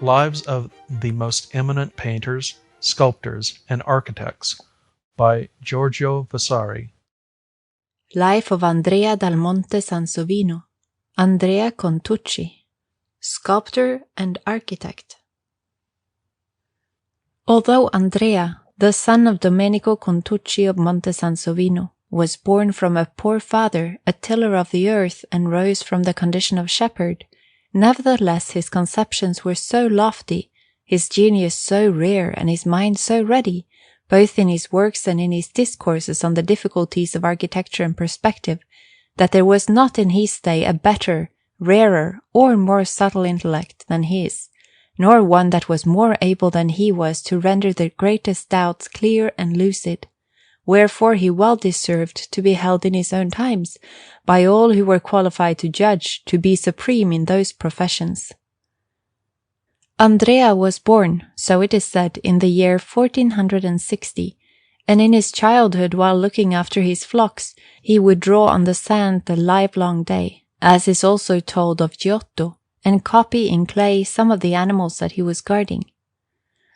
Lives of the Most Eminent Painters, Sculptors, and Architects by Giorgio Vasari. Life of Andrea dal Monte Sansovino, Andrea Contucci, Sculptor and Architect. Although Andrea, the son of Domenico Contucci of Monte Sansovino, was born from a poor father, a tiller of the earth, and rose from the condition of shepherd, nevertheless his conceptions were so lofty, his genius so rare, and his mind so ready, both in his works and in his discourses on the difficulties of architecture and perspective, that there was not in his day a better, rarer, or more subtle intellect than his, nor one that was more able than he was to render the greatest doubts clear and lucid, wherefore he well deserved to be held in his own times, by all who were qualified to judge, to be supreme in those professions. Andrea was born, so it is said, in the year 1460, and in his childhood, while looking after his flocks, he would draw on the sand the livelong day, as is also told of Giotto, and copy in clay some of the animals that he was guarding.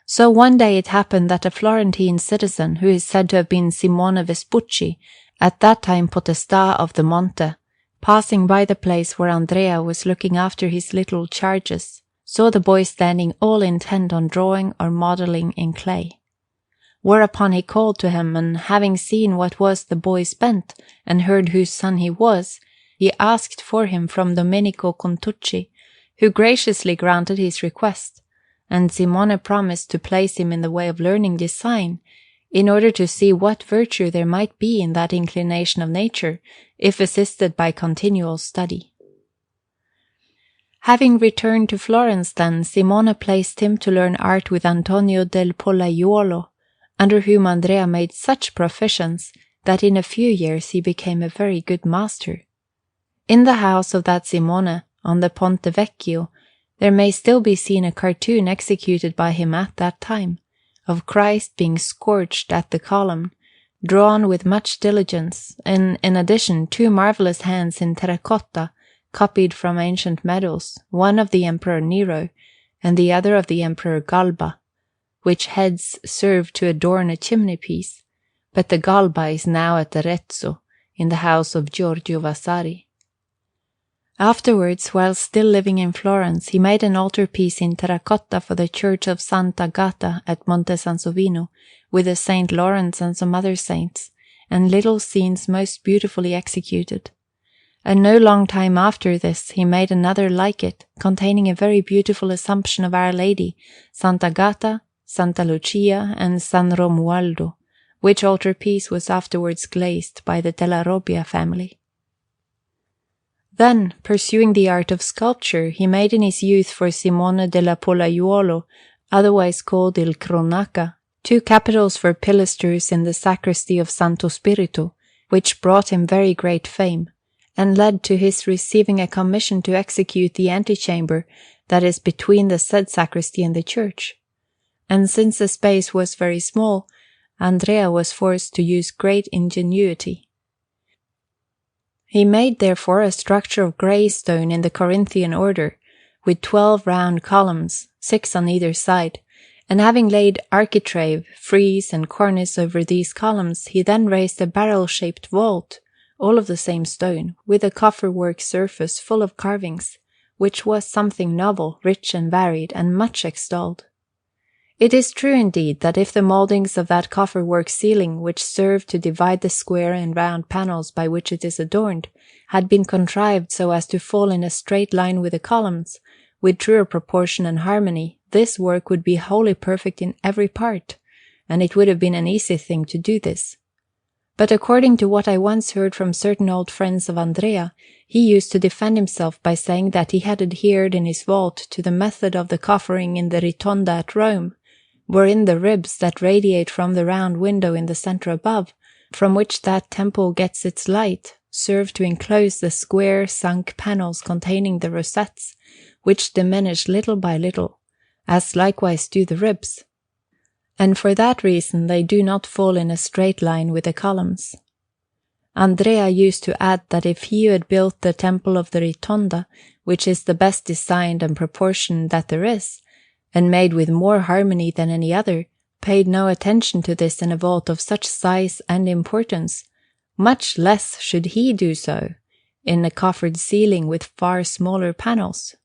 So one day it happened that a Florentine citizen, who is said to have been Simone Vespucci, at that time Podestà of the Monte, passing by the place where Andrea was looking after his little charges, saw the boy standing all intent on drawing or modelling in clay. Whereupon he called to him, and having seen what was the boy's bent, and heard whose son he was, he asked for him from Domenico Contucci, who graciously granted his request, and Simone promised to place him in the way of learning design, in order to see what virtue there might be in that inclination of nature, if assisted by continual study. Having returned to Florence then, Simone placed him to learn art with Antonio del Pollaiuolo, under whom Andrea made such proficience that in a few years he became a very good master. In the house of that Simone, on the Ponte Vecchio, there may still be seen a cartoon executed by him at that time, of Christ being scourged at the column, drawn with much diligence, and in addition 2 marvellous hands in terracotta, copied from ancient medals, one of the Emperor Nero, and the other of the Emperor Galba, which heads served to adorn a chimney-piece, but the Galba is now at Arezzo, in the house of Giorgio Vasari. Afterwards, while still living in Florence, he made an altarpiece in terracotta for the church of Santa Gata at Monte Sansovino, with a Saint Lawrence and some other saints, and little scenes most beautifully executed. And no long time after this he made another like it, containing a very beautiful Assumption of Our Lady, Santa Gata, Santa Lucia, and San Romualdo, which altarpiece was afterwards glazed by the Della Robbia family. Then, pursuing the art of sculpture, he made in his youth for Simone della Pollaiuolo, otherwise called Il Cronaca, 2 capitals for pilasters in the sacristy of Santo Spirito, which brought him very great fame, and led to his receiving a commission to execute the antechamber that is between the said sacristy and the church. And since the space was very small, Andrea was forced to use great ingenuity. He made therefore a structure of grey stone in the Corinthian order, with 12 round columns, 6 on either side, and having laid architrave, frieze, and cornice over these columns, he then raised a barrel-shaped vault, all of the same stone, with a coffer-work surface full of carvings, which was something novel, rich and varied, and much extolled. It is true indeed that if the mouldings of that coffer-work ceiling, which serve to divide the square and round panels by which it is adorned, had been contrived so as to fall in a straight line with the columns, with truer proportion and harmony, this work would be wholly perfect in every part, and it would have been an easy thing to do this. But according to what I once heard from certain old friends of Andrea, he used to defend himself by saying that he had adhered in his vault to the method of the coffering in the Ritonda at Rome, wherein the ribs that radiate from the round window in the centre above, from which that temple gets its light, serve to enclose the square sunk panels containing the rosettes, which diminish little by little, as likewise do the ribs. And for that reason they do not fall in a straight line with the columns. Andrea used to add that if he who had built the temple of the Ritonda, which is the best designed and proportioned that there is, and made with more harmony than any other, paid no attention to this in a vault of such size and importance, much less should he do so in a coffered ceiling with far smaller panels.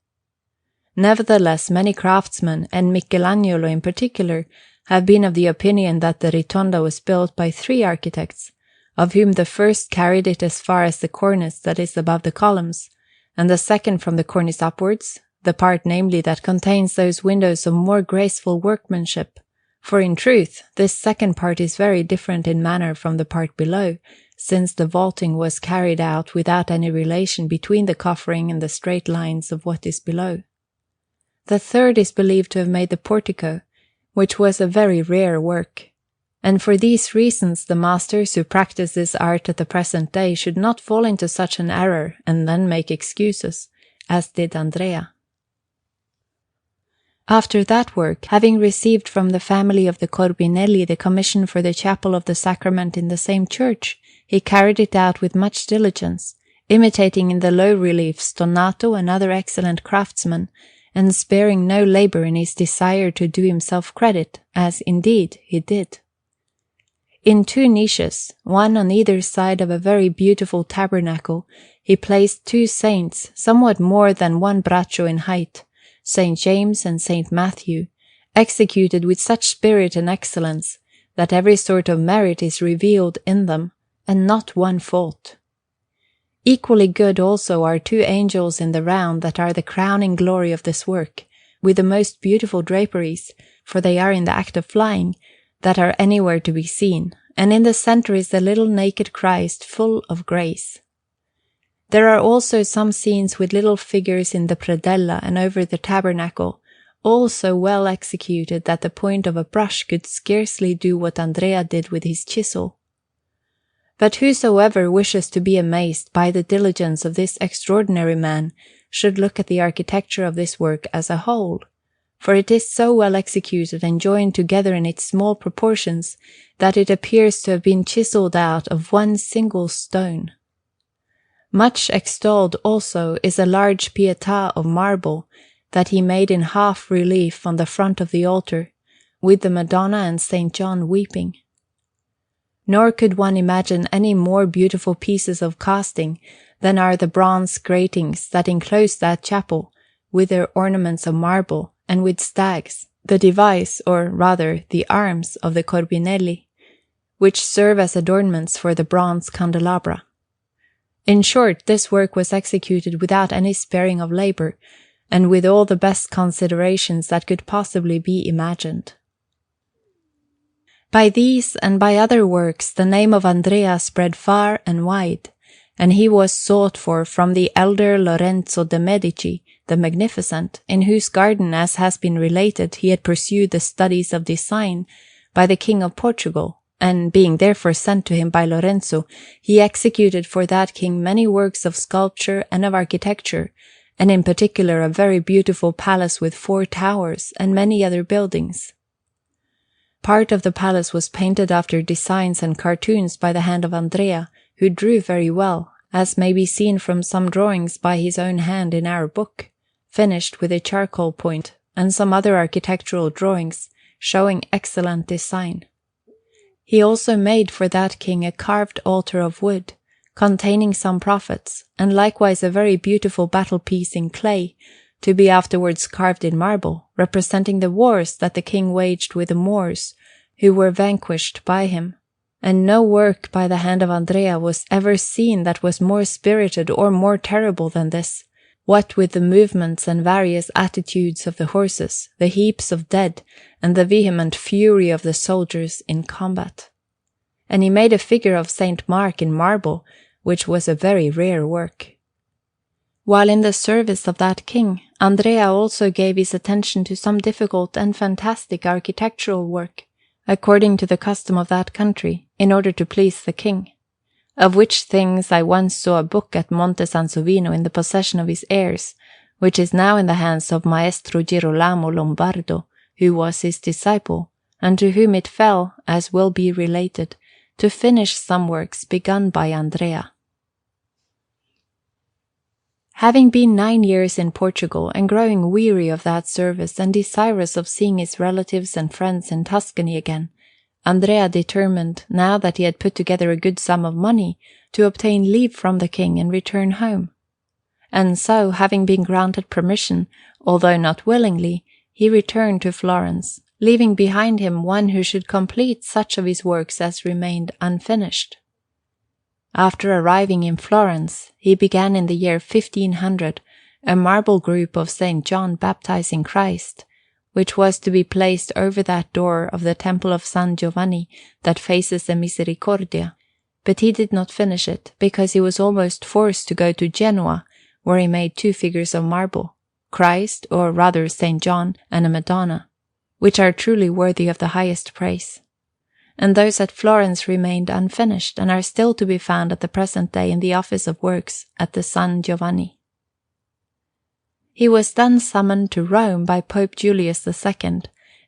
Nevertheless, many craftsmen, and Michelangelo in particular, have been of the opinion that the Ritonda was built by 3 architects, of whom the first carried it as far as the cornice that is above the columns, and the second from the cornice upwards, the part namely that contains those windows of more graceful workmanship. For in truth, this second part is very different in manner from the part below, since the vaulting was carried out without any relation between the coffering and the straight lines of what is below. The third is believed to have made the portico, which was a very rare work. And for these reasons the masters who practice this art at the present day should not fall into such an error and then make excuses, as did Andrea. After that work, having received from the family of the Corbinelli the commission for the chapel of the sacrament in the same church, he carried it out with much diligence, imitating in the low reliefs Donato and other excellent craftsmen, and sparing no labour in his desire to do himself credit, as indeed he did. In 2 niches, one on either side of a very beautiful tabernacle, he placed 2 saints, somewhat more than 1 braccio in height, St. James and St. Matthew, executed with such spirit and excellence, that every sort of merit is revealed in them, and not one fault. Equally good also are 2 angels in the round that are the crowning glory of this work, with the most beautiful draperies, for they are in the act of flying, that are anywhere to be seen, and in the centre is the little naked Christ full of grace. There are also some scenes with little figures in the predella and over the tabernacle, all so well executed that the point of a brush could scarcely do what Andrea did with his chisel. But whosoever wishes to be amazed by the diligence of this extraordinary man should look at the architecture of this work as a whole, for it is so well executed and joined together in its small proportions that it appears to have been chiselled out of one single stone. Much extolled also is a large Pietà of marble that he made in half relief on the front of the altar, with the Madonna and St. John weeping. Nor could one imagine any more beautiful pieces of casting than are the bronze gratings that enclose that chapel, with their ornaments of marble, and with stags, the device, or rather the arms of the Corbinelli, which serve as adornments for the bronze candelabra. In short, this work was executed without any sparing of labour, and with all the best considerations that could possibly be imagined. By these and by other works the name of Andrea spread far and wide, and he was sought for from the elder Lorenzo de' Medici, the Magnificent, in whose garden, as has been related, he had pursued the studies of design, by the King of Portugal, and being therefore sent to him by Lorenzo, he executed for that king many works of sculpture and of architecture, and in particular a very beautiful palace with 4 towers, and many other buildings. Part of the palace was painted after designs and cartoons by the hand of Andrea, who drew very well, as may be seen from some drawings by his own hand in our book, finished with a charcoal point, and some other architectural drawings, showing excellent design. He also made for that king a carved altar of wood, containing some prophets, and likewise a very beautiful battle-piece in clay, to be afterwards carved in marble, representing the wars that the king waged with the Moors, who were vanquished by him. And no work by the hand of Andrea was ever seen that was more spirited or more terrible than this, what with the movements and various attitudes of the horses, the heaps of dead, and the vehement fury of the soldiers in combat. And he made a figure of Saint Mark in marble, which was a very rare work. While in the service of that king, Andrea also gave his attention to some difficult and fantastic architectural work, according to the custom of that country, in order to please the king. Of which things I once saw a book at Monte Sansovino in the possession of his heirs, which is now in the hands of Maestro Girolamo Lombardo, who was his disciple, and to whom it fell, as will be related, to finish some works begun by Andrea. Having been 9 years in Portugal and growing weary of that service and desirous of seeing his relatives and friends in Tuscany again, Andrea determined, now that he had put together a good sum of money, to obtain leave from the king and return home. And so, having been granted permission, although not willingly, he returned to Florence, leaving behind him one who should complete such of his works as remained unfinished. After arriving in Florence, he began in the year 1500 a marble group of St. John baptizing Christ, which was to be placed over that door of the Temple of San Giovanni that faces the Misericordia, but he did not finish it, because he was almost forced to go to Genoa, where he made 2 figures of marble, Christ, or rather St. John, and a Madonna, which are truly worthy of the highest praise. And those at Florence remained unfinished, and are still to be found at the present day in the Office of Works at the San Giovanni. He was then summoned to Rome by Pope Julius II,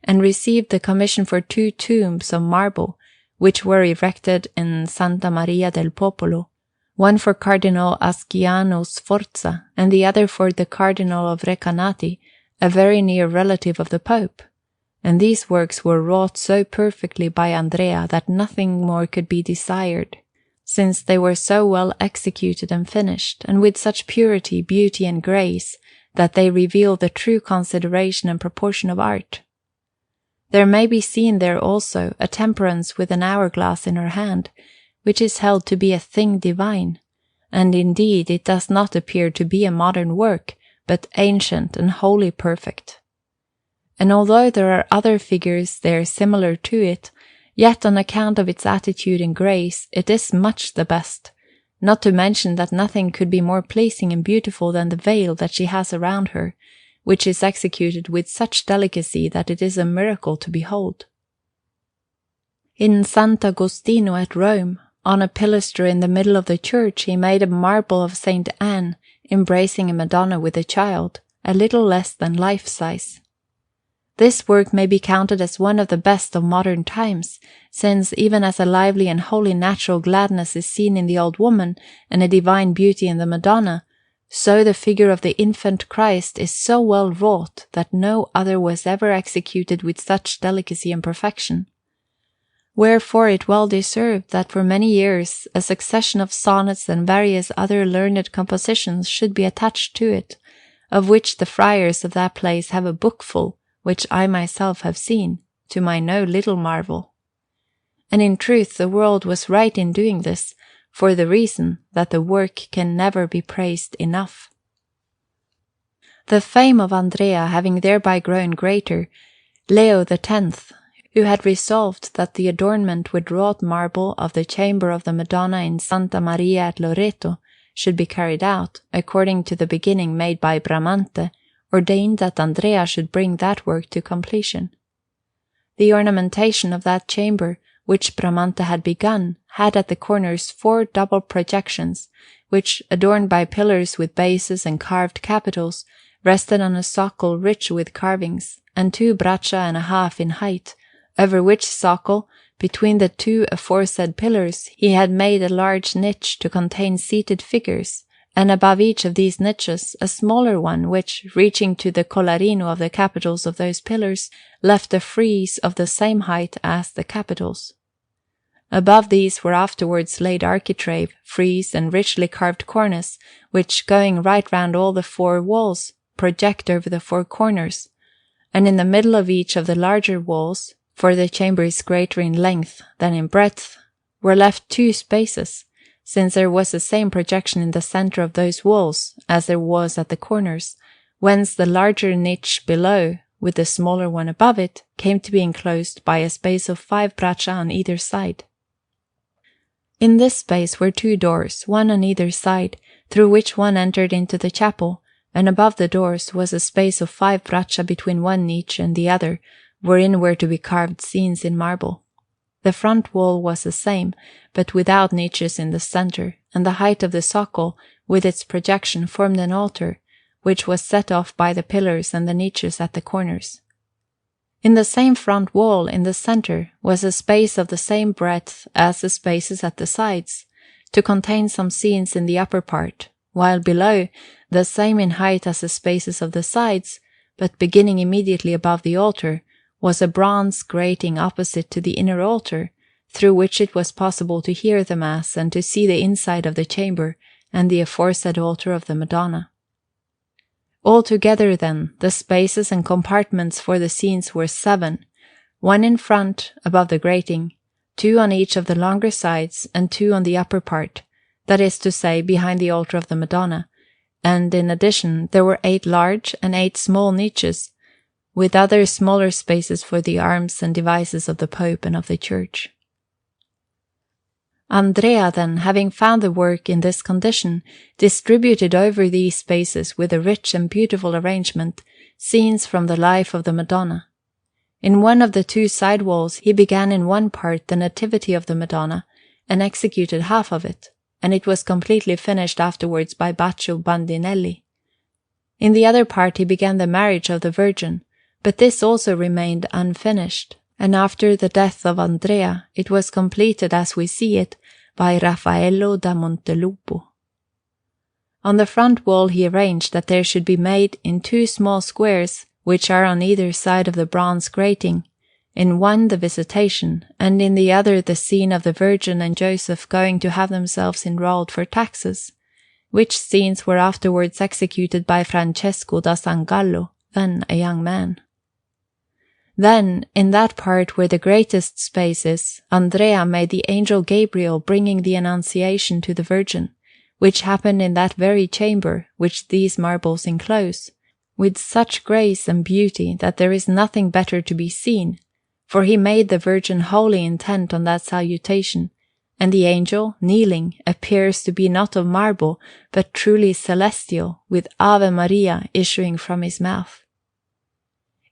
and received the commission for 2 tombs of marble, which were erected in Santa Maria del Popolo, one for Cardinal Asciano Sforza, and the other for the Cardinal of Recanati, a very near relative of the Pope. And these works were wrought so perfectly by Andrea that nothing more could be desired, since they were so well executed and finished, and with such purity, beauty, and grace, that they reveal the true consideration and proportion of art. There may be seen there also a temperance with an hourglass in her hand, which is held to be a thing divine, and indeed it does not appear to be a modern work, but ancient and wholly perfect. And although there are other figures there similar to it, yet on account of its attitude and grace it is much the best, not to mention that nothing could be more pleasing and beautiful than the veil that she has around her, which is executed with such delicacy that it is a miracle to behold. In Sant'Agostino at Rome, on a pilaster in the middle of the church, he made a marble of St. Anne embracing a Madonna with a child, a little less than life-size. This work may be counted as one of the best of modern times, since even as a lively and wholly natural gladness is seen in the old woman, and a divine beauty in the Madonna, so the figure of the infant Christ is so well wrought that no other was ever executed with such delicacy and perfection. Wherefore it well deserved that for many years a succession of sonnets and various other learned compositions should be attached to it, of which the friars of that place have a bookful, which I myself have seen, to my no little marvel. And in truth the world was right in doing this, for the reason that the work can never be praised enough. The fame of Andrea having thereby grown greater, Leo X, who had resolved that the adornment with wrought marble of the chamber of the Madonna in Santa Maria at Loreto should be carried out, according to the beginning made by Bramante, ordained that Andrea should bring that work to completion. The ornamentation of that chamber, which Bramante had begun, had at the corners 4 double projections, which, adorned by pillars with bases and carved capitals, rested on a socle rich with carvings, and 2 braccia and a half in height, over which socle, between the 2 aforesaid pillars, he had made a large niche to contain seated figures, and above each of these niches a smaller one which, reaching to the collarino of the capitals of those pillars, left a frieze of the same height as the capitals. Above these were afterwards laid architrave, frieze, and richly carved cornice, which, going right round all the 4 walls, project over the 4 corners, and in the middle of each of the larger walls, for the chamber is greater in length than in breadth, were left 2 spaces, since there was the same projection in the centre of those walls as there was at the corners, whence the larger niche below, with the smaller one above it, came to be enclosed by a space of 5 braccia on either side. In this space were 2 doors, one on either side, through which one entered into the chapel, and above the doors was a space of 5 braccia between one niche and the other, wherein were to be carved scenes in marble. The front wall was the same, but without niches in the centre, and the height of the socle, with its projection, formed an altar, which was set off by the pillars and the niches at the corners. In the same front wall, in the centre, was a space of the same breadth as the spaces at the sides, to contain some scenes in the upper part, while below, the same in height as the spaces of the sides, but beginning immediately above the altar, was a bronze grating opposite to the inner altar, through which it was possible to hear the Mass and to see the inside of the chamber and the aforesaid altar of the Madonna. Altogether, then, the spaces and compartments for the scenes were 7, 1 in front, above the grating, 2 on each of the longer sides, and 2 on the upper part, that is to say, behind the altar of the Madonna, and in addition there were 8 large and 8 small niches, with other smaller spaces for the arms and devices of the Pope and of the Church. Andrea, then, having found the work in this condition, distributed over these spaces with a rich and beautiful arrangement scenes from the life of the Madonna. In one of the 2 side walls he began in one part the Nativity of the Madonna, and executed half of it, and it was completely finished afterwards by Baccio Bandinelli. In the other part he began the Marriage of the Virgin, but this also remained unfinished, and after the death of Andrea it was completed as we see it by Raffaello da Montelupo. On the front wall he arranged that there should be made in 2 small squares, which are on either side of the bronze grating, in one the Visitation, and in the other the scene of the Virgin and Joseph going to have themselves enrolled for taxes, which scenes were afterwards executed by Francesco da San Gallo, then a young man. Then, in that part where the greatest space is, Andrea made the angel Gabriel bringing the Annunciation to the Virgin, which happened in that very chamber which these marbles enclose, with such grace and beauty that there is nothing better to be seen, for he made the Virgin wholly intent on that salutation, and the angel, kneeling, appears to be not of marble, but truly celestial, with Ave Maria issuing from his mouth.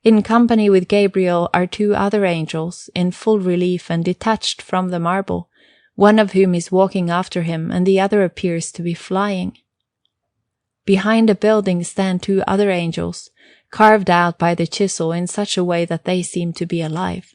In company with Gabriel are 2 other angels, in full relief and detached from the marble, one of whom is walking after him, and the other appears to be flying. Behind a building stand 2 other angels, carved out by the chisel in such a way that they seem to be alive.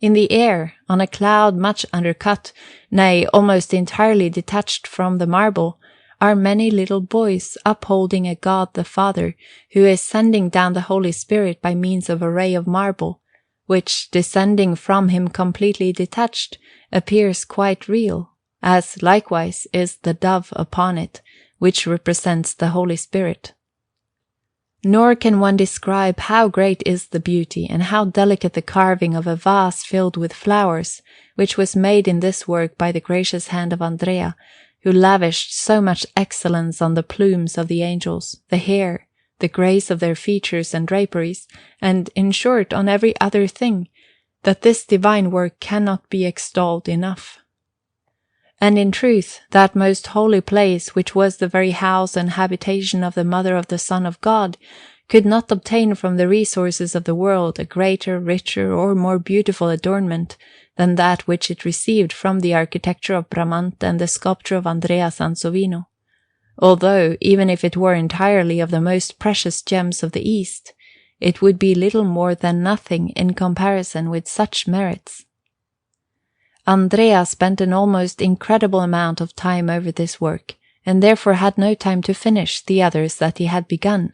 In the air, on a cloud much undercut, nay, almost entirely detached from the marble, are many little boys upholding a God the Father, who is sending down the Holy Spirit by means of a ray of marble, which, descending from him completely detached, appears quite real, as likewise is the dove upon it, which represents the Holy Spirit. Nor can one describe how great is the beauty and how delicate the carving of a vase filled with flowers, which was made in this work by the gracious hand of Andrea, who lavished so much excellence on the plumes of the angels, the hair, the grace of their features and draperies, and, in short, on every other thing, that this divine work cannot be extolled enough. And in truth, that most holy place, which was the very house and habitation of the Mother of the Son of God, could not obtain from the resources of the world a greater, richer, or more beautiful adornment than that which it received from the architecture of Bramante and the sculpture of Andrea Sansovino, although, even if it were entirely of the most precious gems of the East, it would be little more than nothing in comparison with such merits. Andrea spent an almost incredible amount of time over this work, and therefore had no time to finish the others that he had begun.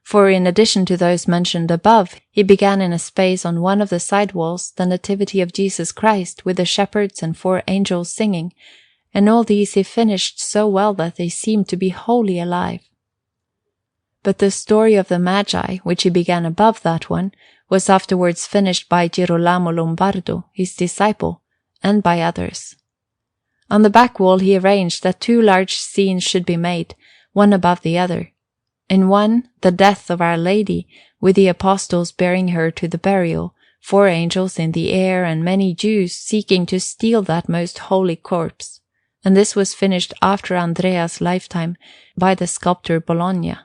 For in addition to those mentioned above, he began in a space on one of the side walls the Nativity of Jesus Christ with the shepherds and 4 angels singing, and all these he finished so well that they seemed to be wholly alive. But the story of the Magi, which he began above that one, was afterwards finished by Girolamo Lombardo, his disciple, and by others. On the back wall he arranged that 2 large scenes should be made, one above the other. In one, the death of Our Lady, with the apostles bearing her to the burial, 4 angels in the air, and many Jews seeking to steal that most holy corpse, and this was finished after Andrea's lifetime by the sculptor Bologna.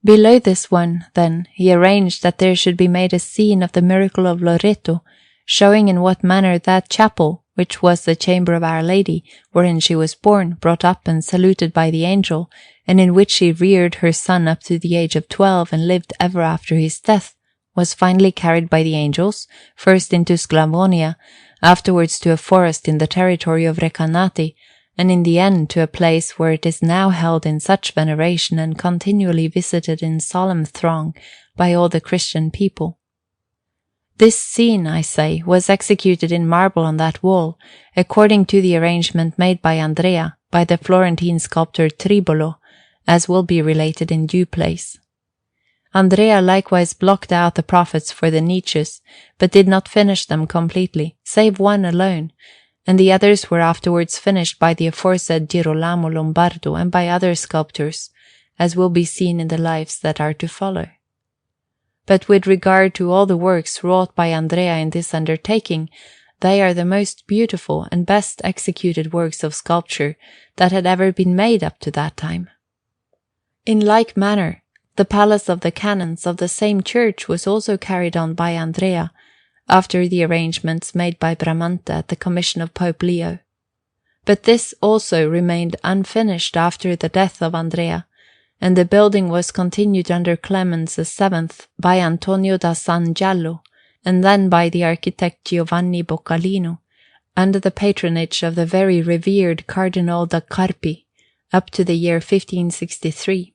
Below this one, then, he arranged that there should be made a scene of the miracle of Loreto, showing in what manner that chapel, which was the chamber of Our Lady, wherein she was born, brought up and saluted by the angel, and in which she reared her son up to the age of 12 and lived ever after his death, was finally carried by the angels, first into Sclavonia, afterwards to a forest in the territory of Recanati, and in the end to a place where it is now held in such veneration and continually visited in solemn throng by all the Christian people. This scene, I say, was executed in marble on that wall, according to the arrangement made by Andrea, by the Florentine sculptor Tribolo, as will be related in due place. Andrea likewise blocked out the prophets for the niches, but did not finish them completely, save one alone, and the others were afterwards finished by the aforesaid Girolamo Lombardo and by other sculptors, as will be seen in the lives that are to follow. But with regard to all the works wrought by Andrea in this undertaking, they are the most beautiful and best executed works of sculpture that had ever been made up to that time. In like manner, the Palace of the Canons of the same church was also carried on by Andrea, after the arrangements made by Bramante at the commission of Pope Leo. But this also remained unfinished after the death of Andrea, and the building was continued under Clemens VII by Antonio da San Giallo, and then by the architect Giovanni Boccalino, under the patronage of the very revered Cardinal da Carpi, up to the year 1563.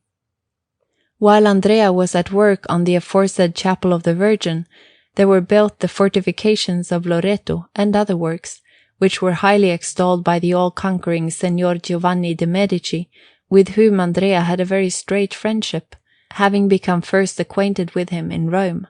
While Andrea was at work on the aforesaid Chapel of the Virgin, there were built the fortifications of Loreto and other works, which were highly extolled by the all-conquering Signor Giovanni de' Medici, with whom Andrea had a very strait friendship, having become first acquainted with him in Rome.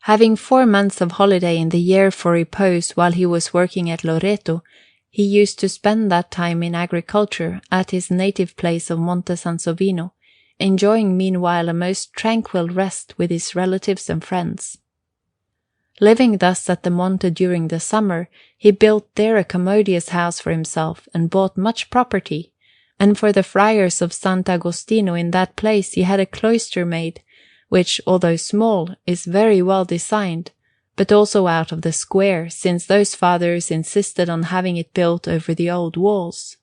Having 4 months of holiday in the year for repose while he was working at Loreto, he used to spend that time in agriculture at his native place of Monte Sansovino, enjoying meanwhile a most tranquil rest with his relatives and friends. Living thus at the Monte during the summer, he built there a commodious house for himself and bought much property, and for the friars of Sant'Agostino in that place he had a cloister made, which, although small, is very well designed, but also out of the square, since those fathers insisted on having it built over the old walls.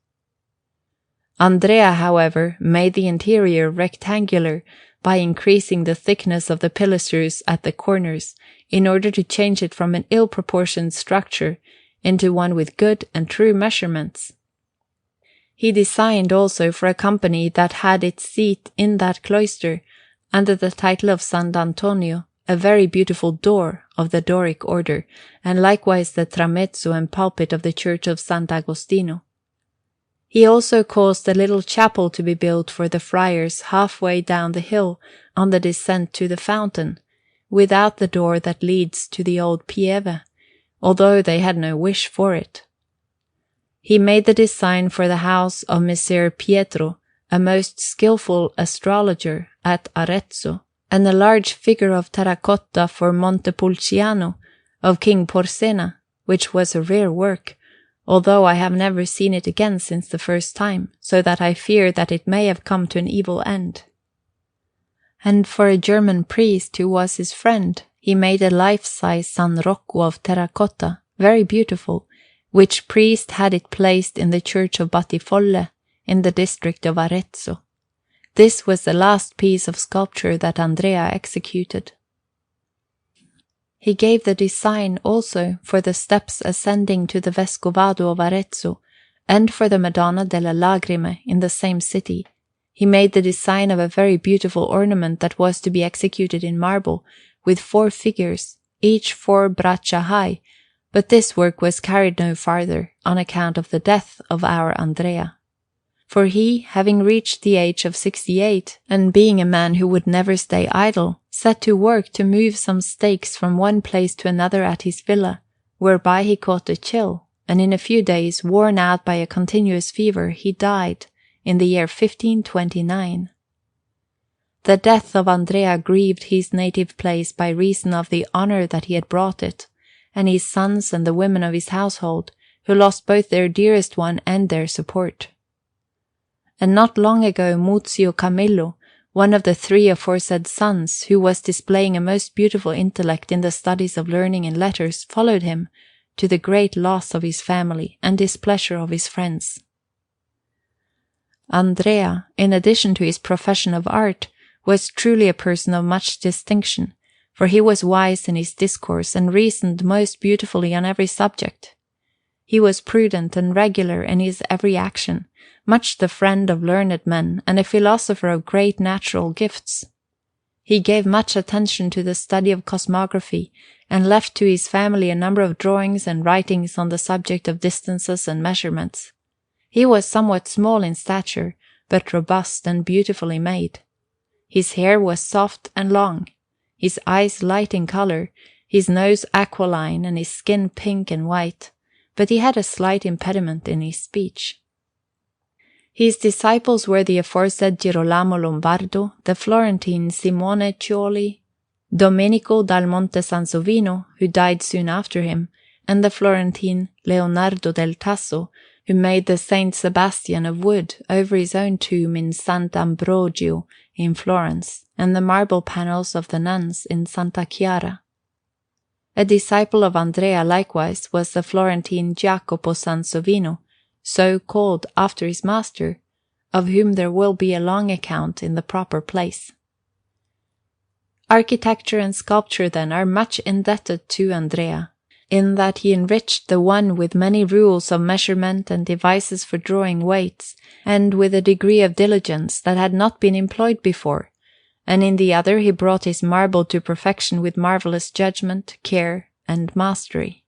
Andrea, however, made the interior rectangular by increasing the thickness of the pilasters at the corners, in order to change it from an ill-proportioned structure into one with good and true measurements. He designed also for a company that had its seat in that cloister, under the title of Sant'Antonio, a very beautiful door of the Doric order, and likewise the tramezzo and pulpit of the church of Sant'Agostino. He also caused a little chapel to be built for the friars halfway down the hill on the descent to the fountain, without the door that leads to the old Pieve, although they had no wish for it. He made the design for the house of Messer Pietro, a most skilful astrologer, at Arezzo, and a large figure of terracotta for Montepulciano, of King Porsena, which was a rare work, although I have never seen it again since the first time, so that I fear that it may have come to an evil end. And for a German priest who was his friend, he made a life-size San Rocco of terracotta, very beautiful, which priest had it placed in the church of Battifolle, in the district of Arezzo. This was the last piece of sculpture that Andrea executed. He gave the design also for the steps ascending to the Vescovado of Arezzo, and for the Madonna delle Lagrime in the same city. He made the design of a very beautiful ornament that was to be executed in marble, with 4 figures, each 4 braccia high, but this work was carried no farther, on account of the death of our Andrea. For he, having reached the age of 68, and being a man who would never stay idle, set to work to move some stakes from one place to another at his villa, whereby he caught a chill, and in a few days, worn out by a continuous fever, he died, in the year 1529. The death of Andrea grieved his native place by reason of the honour that he had brought it, and his sons and the women of his household, who lost both their dearest one and their support. And not long ago Muzio Camillo, one of the 3 aforesaid sons, who was displaying a most beautiful intellect in the studies of learning and letters, followed him, to the great loss of his family and displeasure of his friends. Andrea, in addition to his profession of art, was truly a person of much distinction, for he was wise in his discourse and reasoned most beautifully on every subject. He was prudent and regular in his every action, much the friend of learned men, and a philosopher of great natural gifts. He gave much attention to the study of cosmography, and left to his family a number of drawings and writings on the subject of distances and measurements. He was somewhat small in stature, but robust and beautifully made. His hair was soft and long, his eyes light in color, his nose aquiline, and his skin pink and white, but he had a slight impediment in his speech. His disciples were the aforesaid Girolamo Lombardo, the Florentine Simone Cioli, Domenico dal Monte Sansovino, who died soon after him, and the Florentine Leonardo del Tasso, who made the Saint Sebastian of wood over his own tomb in Sant'Ambrogio in Florence, and the marble panels of the nuns in Santa Chiara. A disciple of Andrea likewise was the Florentine Jacopo Sansovino, so called after his master, of whom there will be a long account in the proper place. Architecture and sculpture, then, are much indebted to Andrea, in that he enriched the one with many rules of measurement and devices for drawing weights, and with a degree of diligence that had not been employed before, and in the other he brought his marble to perfection with marvellous judgment, care, and mastery.